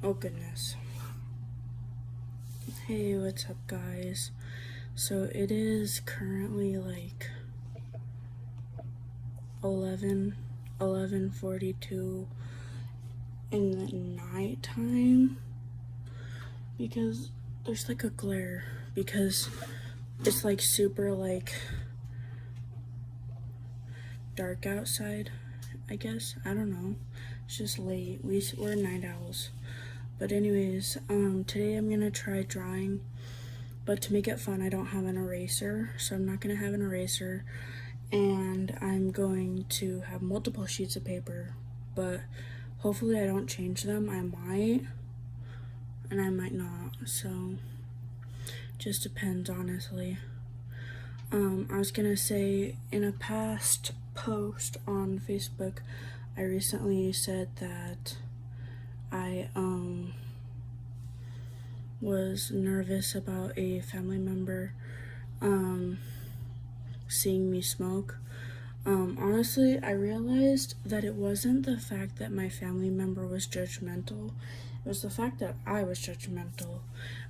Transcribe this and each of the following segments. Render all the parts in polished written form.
Oh goodness. Hey, what's up guys? So it is currently like 11:42 in the nighttime because there's like a glare because it's like super like dark outside, I guess. I don't know. It's just late. We're night owls. But anyways, today I'm gonna try drawing, but to make it fun, I don't have an eraser, so I'm not gonna have an eraser, and I'm going to have multiple sheets of paper, but hopefully I don't change them. I might, and I might not, so just depends, honestly. I was gonna say, in a past post on Facebook, I recently said that I was nervous about a family member seeing me smoke. Honestly, I realized that it wasn't the fact that my family member was judgmental. It was the fact that I was judgmental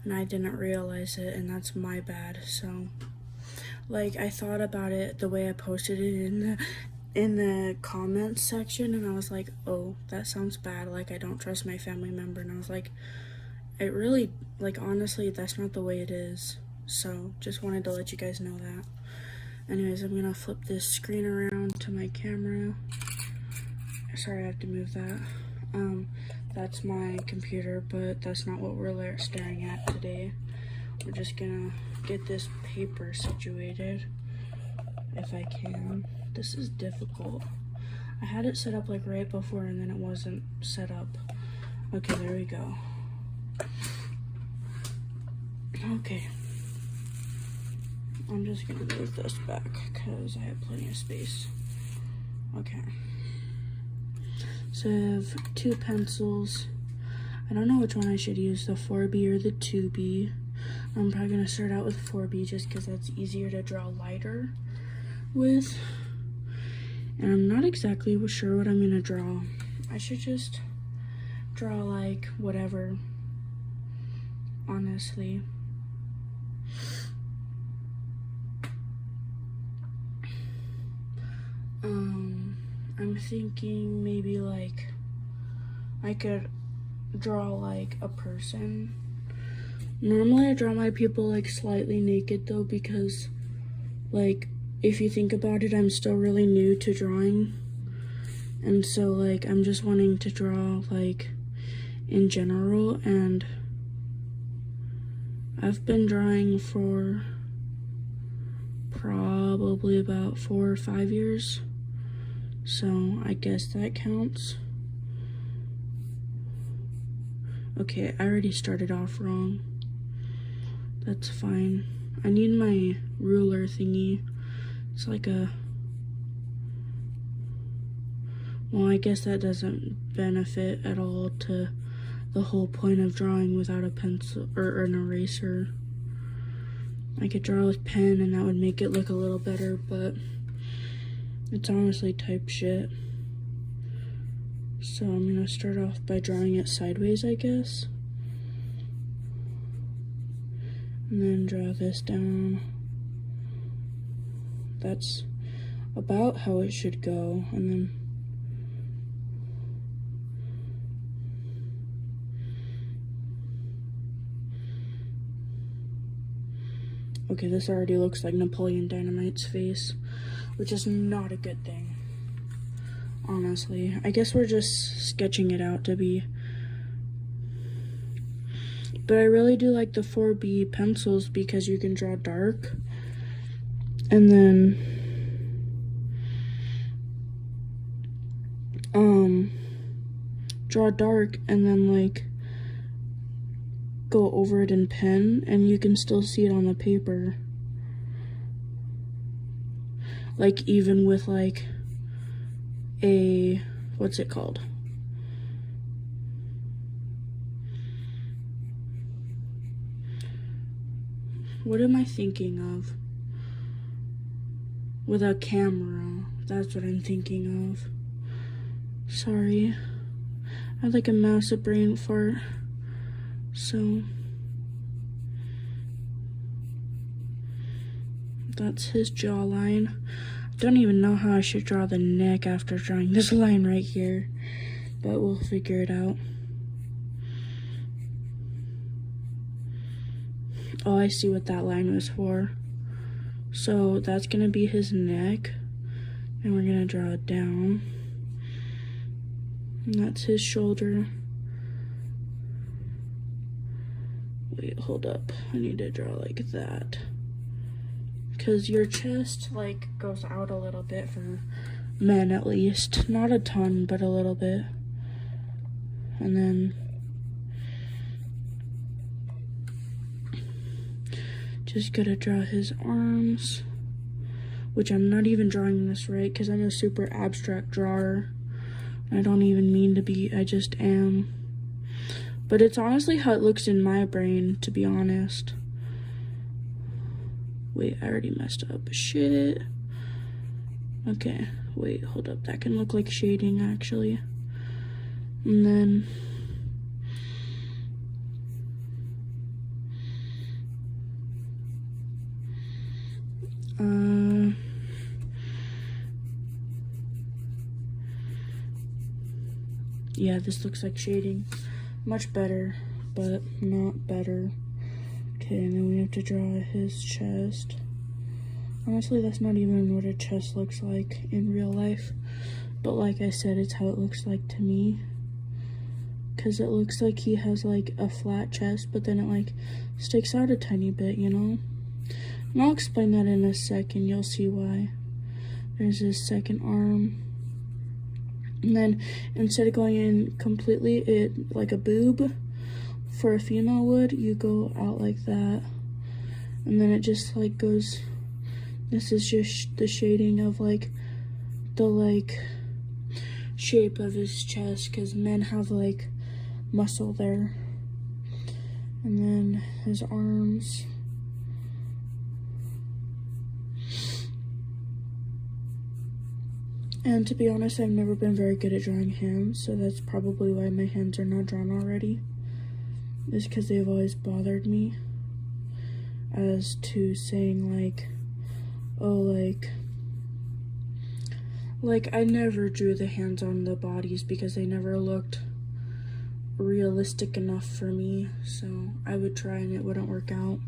and I didn't realize it, and that's my bad. So like, I thought about it the way I posted it in the comments section, and I was like, oh, that sounds bad, like I don't trust my family member. And I was like, it really, like, honestly, that's not the way it is. So just wanted to let you guys know that. Anyways, I'm gonna flip this screen around to my camera. Sorry, I have to move that. That's my computer, but that's not what we're staring at today. We're just gonna get this paper situated if I can. This is difficult. I had it set up like right before and then it wasn't set up. Okay, there we go. Okay. I'm just gonna move this back because I have plenty of space. Okay. So I have two pencils. I don't know which one I should use, the 4B or the 2B. I'm probably gonna start out with 4B just because that's easier to draw lighter with. And I'm not exactly sure what I'm gonna draw. I should just draw like whatever, honestly. I'm thinking maybe like I could draw like a person. Normally I draw my people like slightly naked though, because like if you think about it, I'm still really new to drawing, and so like I'm just wanting to draw like in general, and I've been drawing for probably about 4 or 5 years, so I guess that counts. Okay, I already started off wrong. That's fine. I need my ruler thingy. It's like a... Well, I guess that doesn't benefit at all to the whole point of drawing without a pencil or an eraser. I could draw with pen and that would make it look a little better, but it's honestly type shit. So I'm gonna start off by drawing it sideways, I guess. And then draw this down. That's about how it should go. And then okay, this already looks like Napoleon Dynamite's face, which is not a good thing, honestly. I guess we're just sketching it out to be. But I really do like the 4B pencils because you can draw dark and then draw dark and then like go over it in pen and you can still see it on the paper. Like even with like a, what's it called? What am I thinking of? With a camera. That's what I'm thinking of. Sorry. I had like a massive brain fart. So that's his jawline. I don't even know how I should draw the neck after drawing this line right here, but we'll figure it out. Oh, I see what that line was for. So that's gonna be his neck, and we're gonna draw it down. And that's his shoulder. Wait, hold up. I need to draw like that. Because your chest, like, goes out a little bit for men at least. Not a ton, but a little bit. And then just gotta draw his arms, which I'm not even drawing this right because I'm a super abstract drawer. I don't even mean to be, I just am. But it's honestly how it looks in my brain, to be honest. Wait, I already messed up. Shit. Okay, wait, hold up. That can look like shading, actually. And then yeah, this looks like shading. Much better, but not better. Okay, and then we have to draw his chest. Honestly, that's not even what a chest looks like in real life. But like I said, it's how it looks like to me. Because it looks like he has like a flat chest, but then it like sticks out a tiny bit, you know? And I'll explain that in a second. You'll see why. There's his second arm. And then instead of going in completely like a boob for a female would, you go out like that. And then it just like goes, this is just the shading of like the like shape of his chest, because men have like muscle there. And then his arms. And to be honest, I've never been very good at drawing hands, so that's probably why my hands are not drawn already. Is because they've always bothered me. As to saying like, oh, like I never drew the hands on the bodies because they never looked realistic enough for me. So I would try and it wouldn't work out.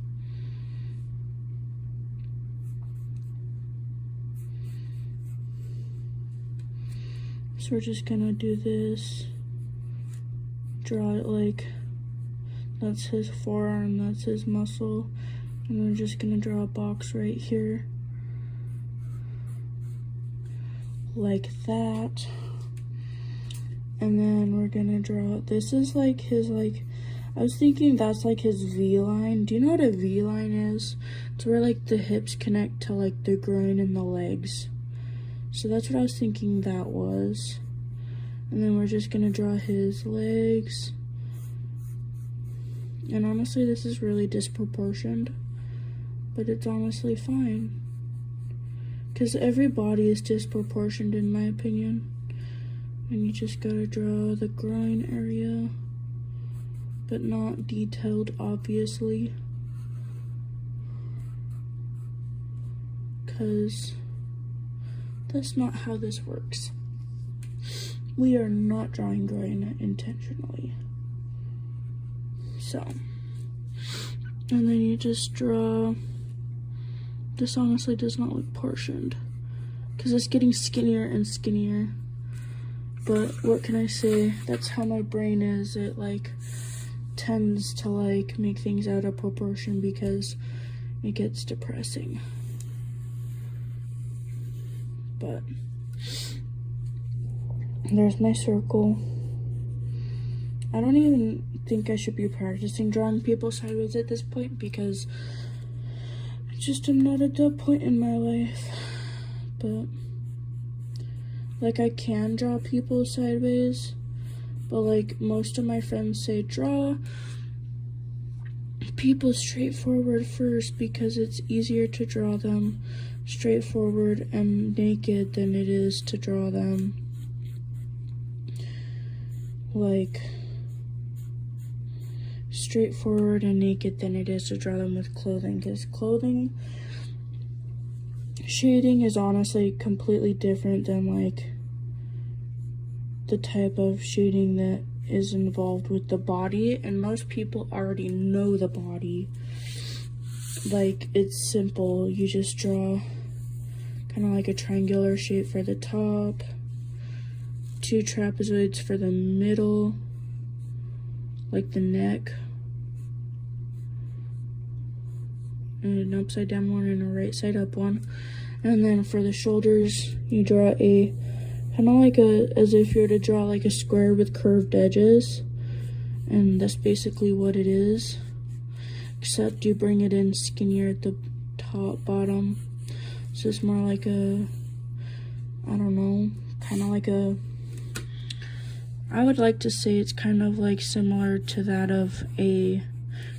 So we're just gonna do this, draw it like, that's his forearm, that's his muscle, and we're just gonna draw a box right here, like that. And then we're gonna draw, this is like his, like, I was thinking that's like his V-line. Do you know what a V-line is? It's where like the hips connect to like the groin and the legs. So that's what I was thinking that was. And then we're just gonna draw his legs. And honestly, this is really disproportioned, but it's honestly fine. Because every body is disproportioned in my opinion. And you just gotta draw the groin area, but not detailed, obviously. Because that's not how this works. We are not drawing groin intentionally. So, and then you just draw, this honestly does not look portioned, because it's getting skinnier and skinnier. But what can I say? That's how my brain is. It like tends to like make things out of proportion because it gets depressing. But there's my circle. I don't even think I should be practicing drawing people sideways at this point because I just am not at that point in my life. But like I can draw people sideways, but like most of my friends say draw people straightforward first because it's easier to draw them straightforward and naked than it is to draw them straightforward and naked than it is to draw them with clothing, because clothing shading is honestly completely different than like the type of shading that is involved with the body, and most people already know the body. Like, it's simple. You just draw kind of like a triangular shape for the top, 2 trapezoids for the middle, like the neck, and an upside down one and a right side up one. And then for the shoulders, you draw a kind of like as if you were to draw like a square with curved edges, and that's basically what it is, except you bring it in skinnier at the bottom. So it's more like a, I don't know, kind of like a, I would like to say it's kind of like similar to that of a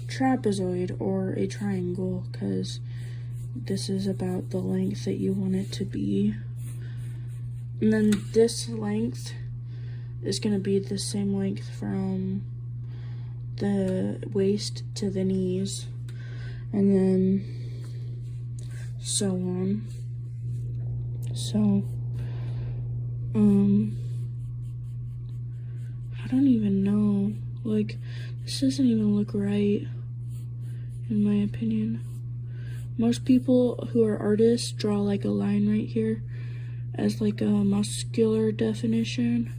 trapezoid or a triangle, because this is about the length that you want it to be. And then this length is going to be the same length from the waist to the knees, and then so on. So, I don't even know. Like, this doesn't even look right, in my opinion. Most people who are artists draw like a line right here as like a muscular definition.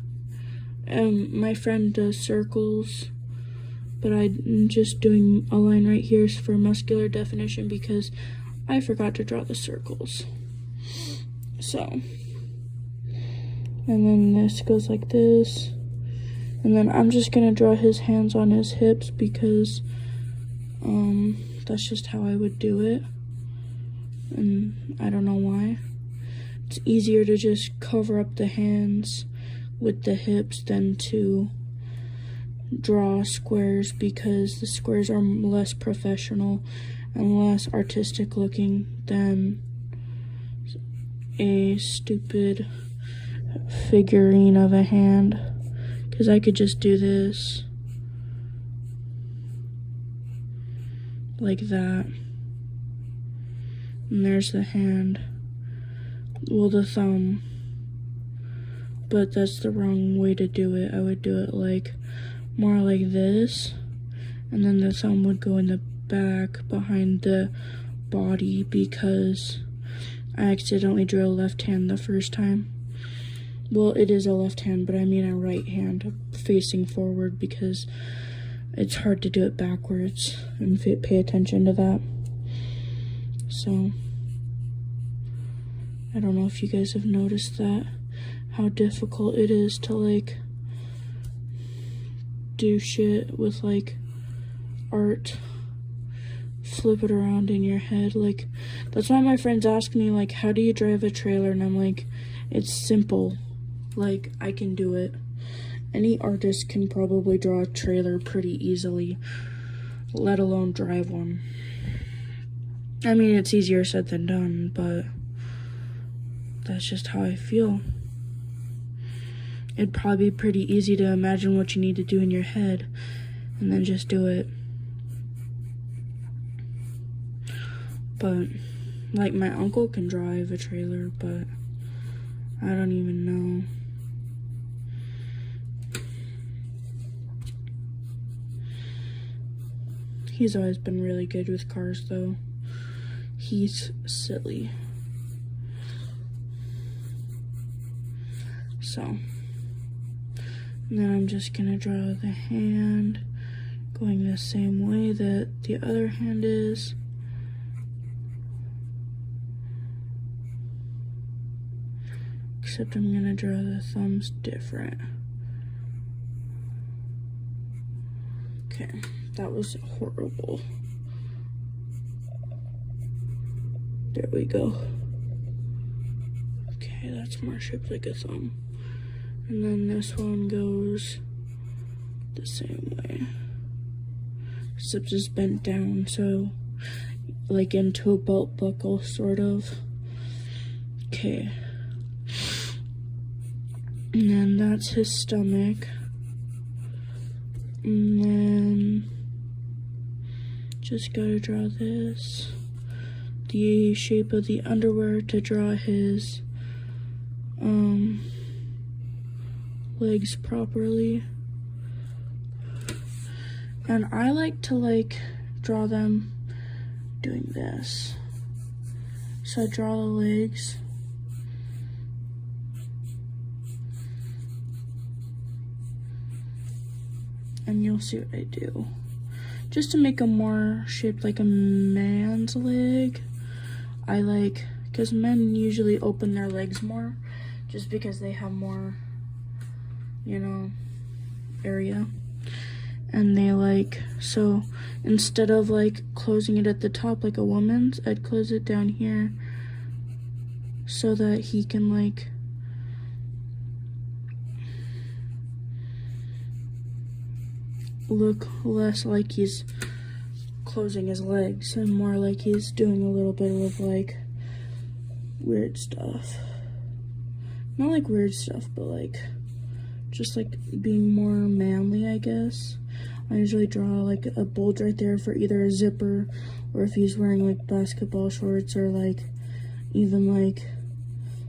My friend does circles, but I'm just doing a line right here for muscular definition because I forgot to draw the circles. So, and then this goes like this, and then I'm just gonna draw his hands on his hips because that's just how I would do it, and I don't know why. It's easier to just cover up the hands with the hips than to draw squares, because the squares are less professional and less artistic looking than a stupid figurine of a hand. Because I could just do this like that, and there's the hand, well, the thumb, but that's the wrong way to do it. I would do it like more like this, and then the thumb would go in the back behind the body, because I accidentally drew a left hand the first time. Well, it is a left hand, but I mean a right hand facing forward, because it's hard to do it backwards and pay attention to that. So, I don't know if you guys have noticed that, how difficult it is to like do shit with like art, flip it around in your head. Like, that's why my friends ask me like, how do you drive a trailer? And I'm like, it's simple. Like, I can do it. Any artist can probably draw a trailer pretty easily, let alone drive one. I mean, it's easier said than done, but that's just how I feel. It'd probably be pretty easy to imagine what you need to do in your head and then just do it. But, like, my uncle can drive a trailer, but I don't even know. He's always been really good with cars, though. He's silly. So, and then I'm just gonna draw the hand going the same way that the other hand is. Except I'm gonna draw the thumbs different. Okay, that was horrible. There we go. Okay, that's more shaped like a thumb. And then this one goes the same way. Except it's bent down, so like into a belt buckle, sort of. Okay. And then that's his stomach. And then Just gotta draw this. The shape of the underwear to draw his legs properly. And I like to draw them doing this. So I draw the legs. And you'll see what I do. Just to make them more shaped like a man's leg. Because men usually open their legs more, just because they have more, area. And they so instead of closing it at the top like a woman's, I'd close it down here so that he can look less like he's closing his legs and more like he's doing a little bit of weird stuff. Not weird stuff, but just being more manly, I guess. I usually draw a bulge right there for either a zipper, or if he's wearing basketball shorts, or even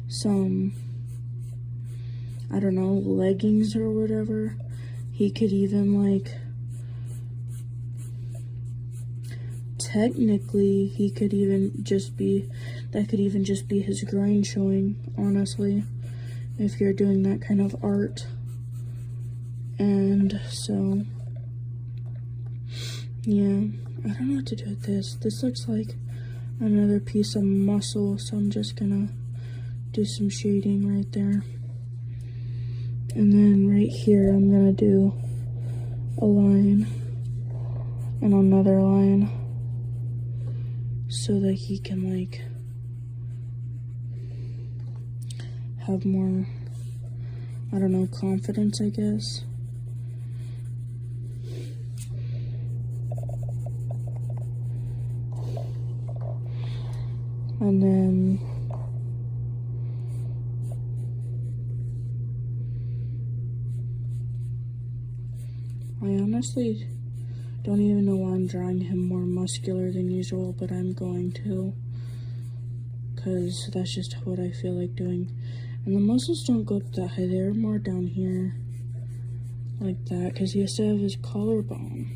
some, I don't know, leggings or whatever. He could even technically he could even just be, that could even just be his groin showing, honestly, if you're doing that kind of art. And so yeah, I don't know what to do with this. This looks like another piece of muscle, so I'm just gonna do some shading right there. And then right here, I'm gonna do a line and another line so that he can have more, I don't know, confidence, I guess. And then I honestly don't even know why I'm drawing him more muscular than usual, but I'm going to, because that's just what I feel like doing. And the muscles don't go up that high, they're more down here, like that, because he has to have his collarbone,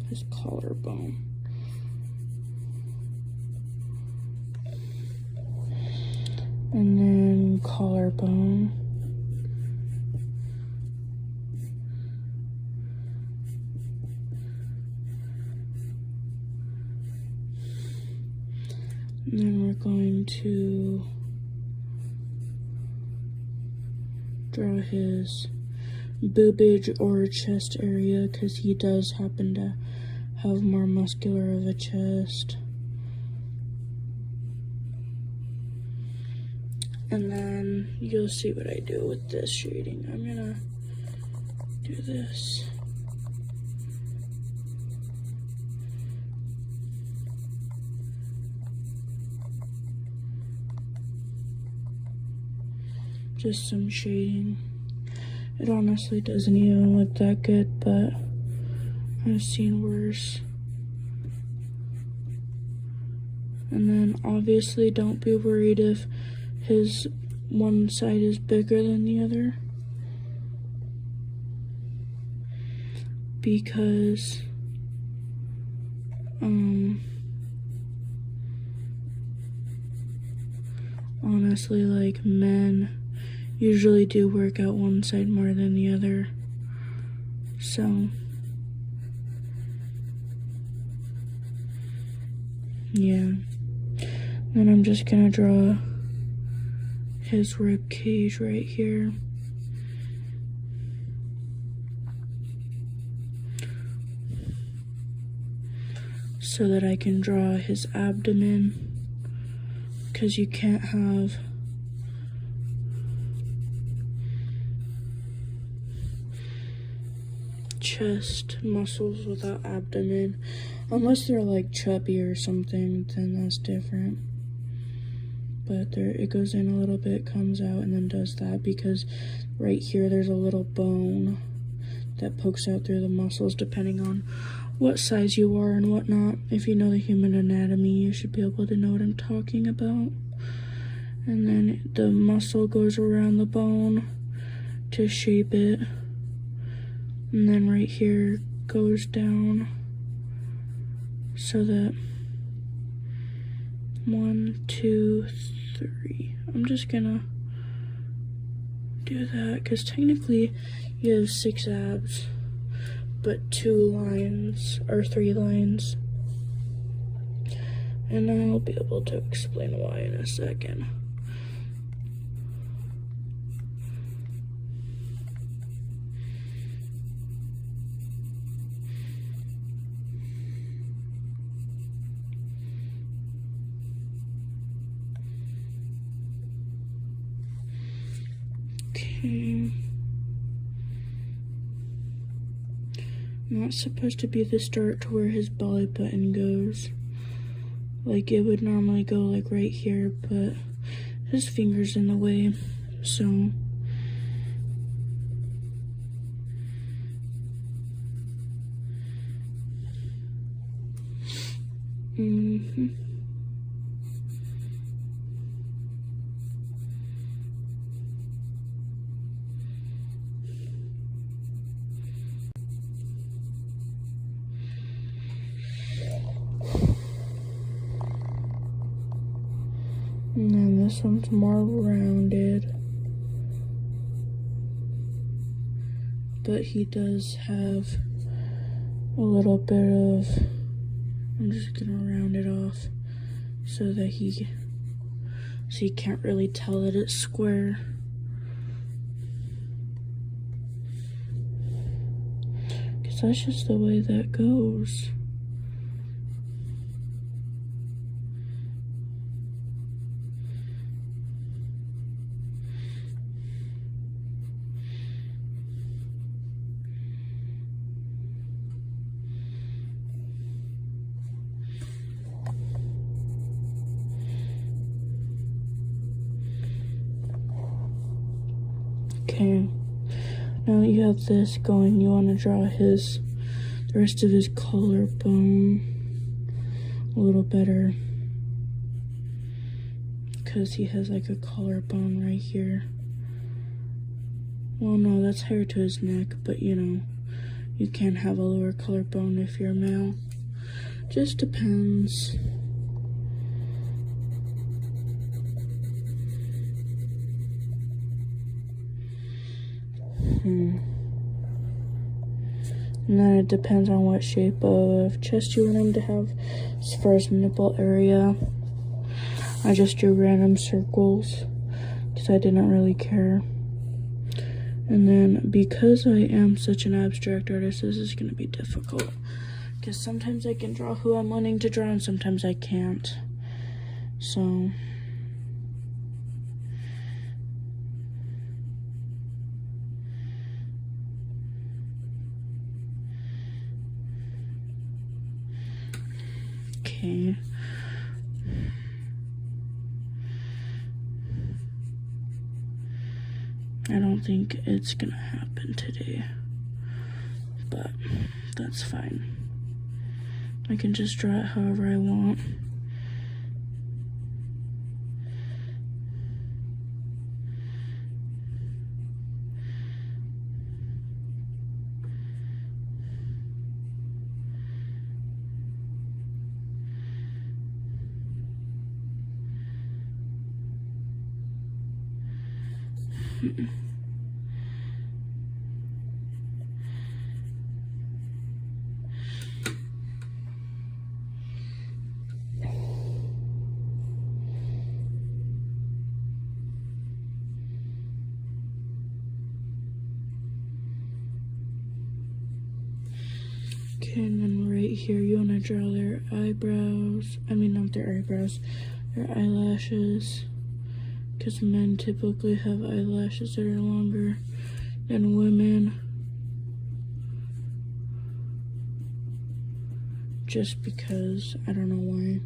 his collarbone. And then collarbone. And then we're going to draw his boobage or chest area, because he does happen to have more muscular of a chest. And then you'll see what I do with this shading. I'm gonna do this. Just some shading. It honestly doesn't even look that good, but I've seen worse. And then obviously don't be worried if his one side is bigger than the other, because honestly, men usually do work out one side more than the other. So yeah. Then I'm just gonna draw his rib cage right here. So that I can draw his abdomen, because you can't have chest muscles without abdomen, unless they're chubby or something, then that's different. But there, it goes in a little bit, comes out, and then does that, because right here there's a little bone that pokes out through the muscles depending on what size you are and whatnot. If you know the human anatomy, you should be able to know what I'm talking about. And then the muscle goes around the bone to shape it. And then right here goes down so that 1, 2, 3. I'm just gonna do that because technically you have 6 abs, but 2 lines or 3 lines. And I'll be able to explain why in a second. Okay. Not supposed to be the start to where his belly button goes. Like it would normally go like right here, but his finger's in the way, so. And then this one's more rounded. But he does have a little bit of, I'm just gonna round it off so that so you can't really tell that it's square. Because that's just the way that goes. Okay, now that you have this going, you want to draw the rest of his collarbone a little better, because he has like a collarbone right here. Well, no, that's higher to his neck, but you know, you can have a lower collarbone if you're a male. Just depends. And then it depends on what shape of chest you want him to have. As far as nipple area, I just drew random circles because I didn't really care. And then because I am such an abstract artist, this is going to be difficult because sometimes I can draw who I'm wanting to draw and sometimes I can't. So okay. I don't think it's gonna happen today, but that's fine. I can just draw it however I want. Okay, and then right here you want to draw their eyebrows. I mean, not their eyebrows, their eyelashes. Because men typically have eyelashes that are longer than women. Just because, I don't know why.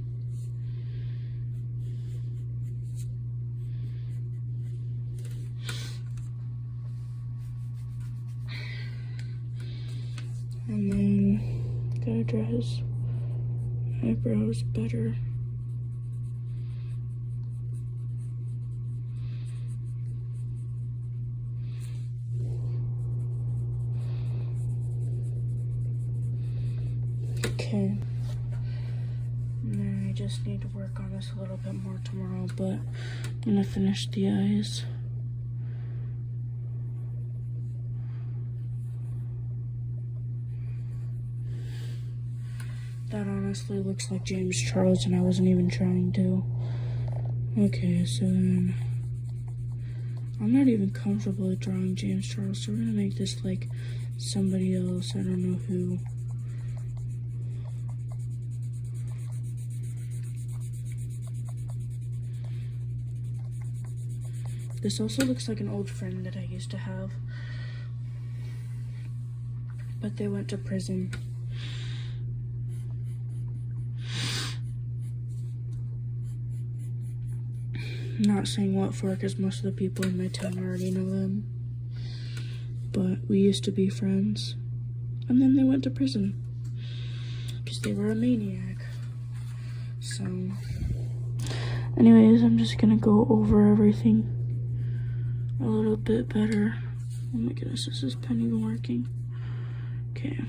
gotta draw his eyebrows better. Okay. And then I just need to work on this a little bit more tomorrow, but I'm gonna finish the eyes. That honestly looks like James Charles, and I wasn't even trying to. Okay, so then I'm not even comfortable with drawing James Charles, so we're gonna make this like somebody else. I don't know who. This also looks like an old friend that I used to have, but they went to prison. Not saying what for, because most of the people in my town already know them, but we used to be friends, and then they went to prison because they were a maniac. So anyways, I'm just gonna go over everything a little bit better. Oh my goodness, is this pen even working? Okay.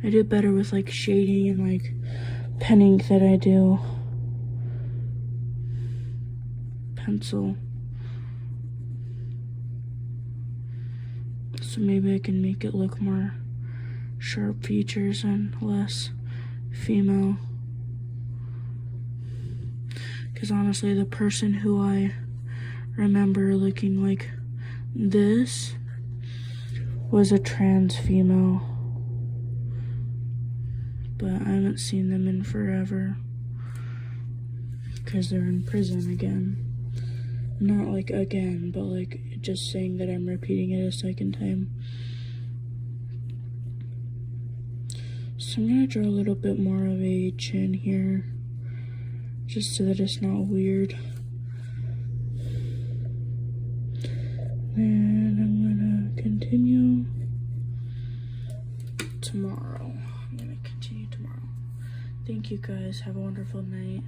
I do better with like shading and like penning than I do pencil. So maybe I can make it look more sharp features and less female. Because honestly, the person who I remember looking like this was a trans female. But I haven't seen them in forever. Because they're in prison again. Not like again, but like just saying that I'm repeating it a second time. So I'm gonna draw a little bit more of a chin here, just so that it's not weird. And I'm gonna continue tomorrow. Thank you guys. Have a wonderful night.